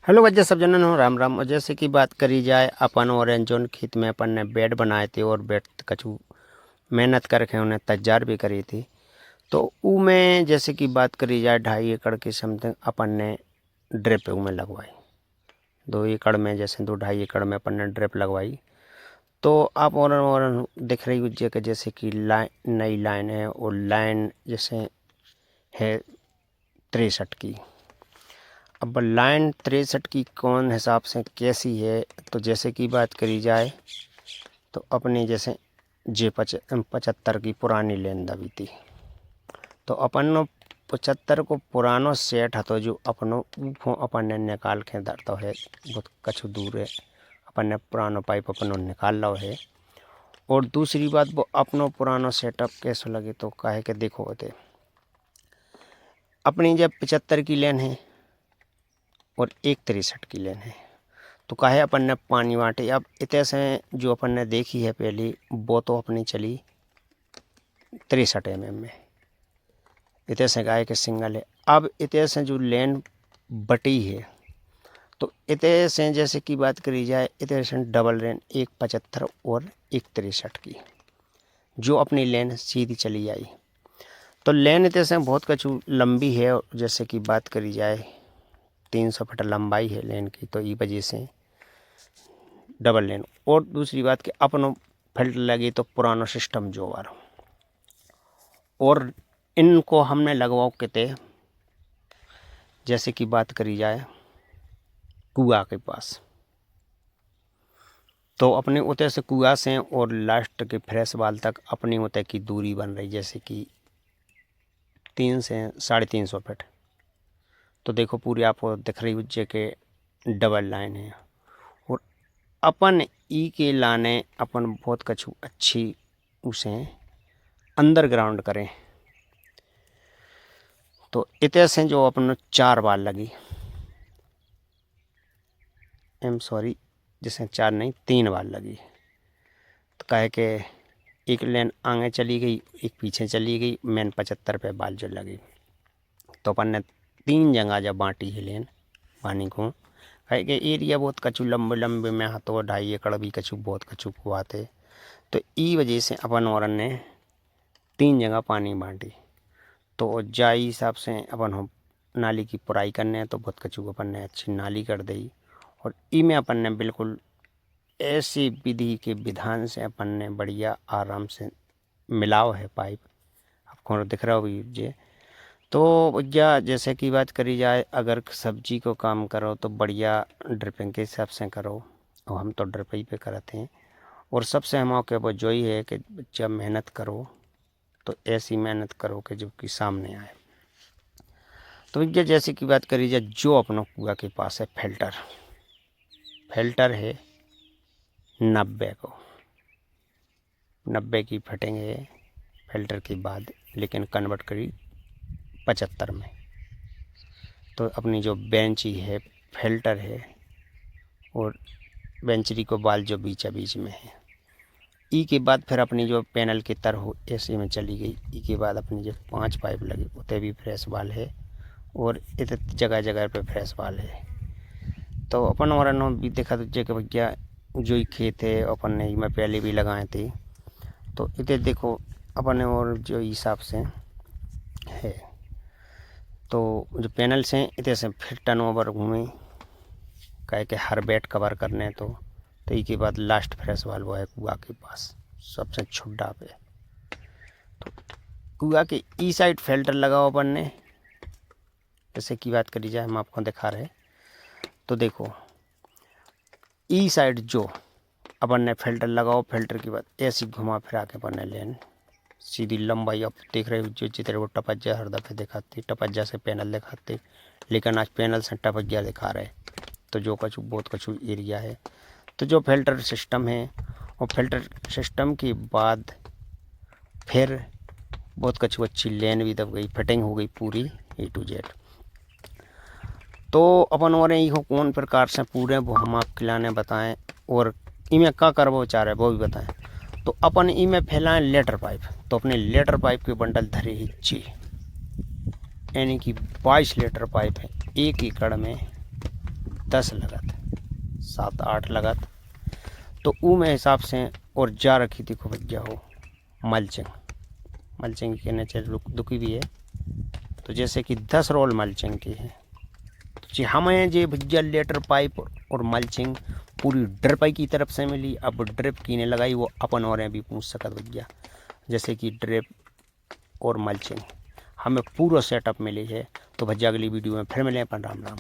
Hello वजह सब जनन हो राम राम। और जैसे कि बात करी जाए अपन ऑरेंज जोन खेत में अपन ने बेड बनाए थे और बेड कछु मेहनत करके उन्हें तैयार भी करी थी। तो ऊ में जैसे कि बात करी जाए 2.5 एकड़ की समथिंग अपन ने ड्रिप में लगवाई। 2 एकड़ में जैसे 2-2.5 एकड़ में अपन ने ड्रिप लगवाई। तो आप और दिख रही हुई कि जैसे कि लाइन नई लाइन है और लाइन जैसे है 63 की। अब लाइन 63 की कौन हिसाब से कैसी है, तो जैसे कि बात करी जाए तो अपनी जैसे जे 75 की पुरानी लेन दबी थी। तो अपन 75 को पुरानो सेट हतो जो अपनो ऊफो अपन ने निकाल के धरतो है। बहुत कछु दूर है अपन ने पुरानो पाइप अपनो निकाल लो है। और दूसरी बात वो अपनो पुरानो सेटअप कैसे लगे, तो काहे के देखो होते अपनी जब 75 की लेन है और एक 63 की लेन है, तो काहे अपन ने पानी बांटे। अब इतने से जो अपन ने देखी है पहली वो तो अपनी चली 63 mm में, इतने से गाय के सिंगल है। अब इतने से जो लेन बटी है तो इतने से जैसे की बात करी जाए इतने से डबल लेन एक 75 और एक 63 की जो अपनी लेन सीधी चली आई। तो लेन इतने से बहुत कछु लंबी है। जैसे कि बात करी जाए 300 फीट लंबाई है लेन की, तो ये वजह से डबल लेन। और दूसरी बात कि अपनो फिल्टर लगी तो पुराना सिस्टम जो वार, और इनको हमने लगवाओ किते जैसे कि बात करी जाए कुआ के पास। तो अपने उते से कुआ से और लास्ट के फ्रेश वाल तक अपनी उते की दूरी बन रही जैसे कि 3 से 350 फीट। तो देखो पूरी आपको दिख रही उज्जे के डबल लाइन है। और अपन ई के लाने अपन बहुत कछु अच्छी उसे अंडरग्राउंड करें। तो इतने से जो अपन 4 बार लगी, सॉरी जैसे 4 नहीं 3 बार लगी। तो कहे के एक लेन आगे चली गई एक पीछे चली गई, मेन 75 पे बाल जो लगी। तो अपन ने 3 जगह जब बांटी है लेन पानी को, कहे के एरिया बहुत कछु लंबे लंबे में हाथों 2.5 एकड़ भी कछु बहुत कछु कुआते। तो ई वजह से अपन और ने 3 जगह पानी बांटी। तो जाई हिसाब से अपन हम नाली की पुराई करने हैं, तो बहुत कछु अपन ने अच्छी नाली कर दी। और ई में अपन ने बिल्कुल ऐसी विधि के विधान से अपन ने बढ़िया आराम से मिलाव है पाइप, आपको दिख रहा होगी जे। तो या जैसे कि बात करी जाए अगर सब्जी को काम करो तो बढ़िया ड्रिपिंग के हिसाब से करो, और हम तो ड्रिप ही पे करते हैं। और सबसे हम के वो जो ही है कि जब मेहनत करो तो ऐसी मेहनत करो कि जो कि सामने आए। तो ये जैसे कि बात करी जाए जो अपना कुआ के पास है फिल्टर है 90 की फिटिंग है फिल्टर के बाद, लेकिन कन्वर्ट करी 75 में। तो अपनी जो बेंच है फिल्टर है और बेंचरी को बाल जो बीच में है। ई के बाद फिर अपनी जो पैनल की तर हो ऐसे में चली गई। ई के बाद अपनी जो 5 पाइप लगी उतने भी फ्रेश बाल है और इतने जगह जगह पे फ्रेश बाल है। तो अपन और भी देखा तो जगह भैया जो ही खेत है अपन ने मैं पहले भी लगाए थे। तो इतने देखो अपन और जो हिसाब से है, तो जो पैनल से इतने से फिर टर्न ओवर घूमे कहे के हर बैट कवर करने। तो इसके बाद लास्ट फ्रेश वाल वो है कुआ के पास सबसे छुड्डा पे। तो कुआ के ई साइड फिल्टर लगाओ अपन ने, जैसे की बात करी जाए हम आपको दिखा रहे। तो देखो ई साइड जो अपन ने फिल्टर लगाओ, फिल्टर के बाद ऐसी घुमा फिरा के अपन ने लेन सीधी लंबाई अब देख रहे हो जो जितने वो टपज्जा हर दफे दिखाती टपज्जा से पैनल दिखाते, लेकिन आज पैनल से टपज्जा दिखा रहे। तो जो कछु बहुत कछु एरिया है। तो जो फिल्टर सिस्टम है और फिल्टर सिस्टम के बाद फिर बहुत कछु अच्छी लेन भी दब गई, फिटिंग हो गई पूरी A to Z। तो अपन और यही कौन प्रकार से पूरे वो हम आप खिलाने बताएं और इमें क्या करबो चाह रहे वो भी बताएं। तो अपन इमें फैलाएं लेटर पाइप। तो अपने लेटर पाइप के बंडल धरे ही ची, यानी कि 22 लीटर पाइप है 1 एकड़ में 10 लगत, 7-8 लगत। तो ऊ में हिसाब से और जा रखी थी खूब भैया हो मल्चिंग के नीचे दुखी भी है। तो जैसे कि 10 रोल मल्चिंग की है, तो जी हमें जे भैया लेटर पाइप और मल्चिंग पूरी ड्रिप की तरफ से मिली। अब ड्रिप कीने लगाई वो अपन और भी पूछ सकत भैया, जैसे कि ड्रिप और मल्चिंग हमें पूरा सेटअप मिली है। तो भैया अगली वीडियो में फिर मिलें। अपन राम राम।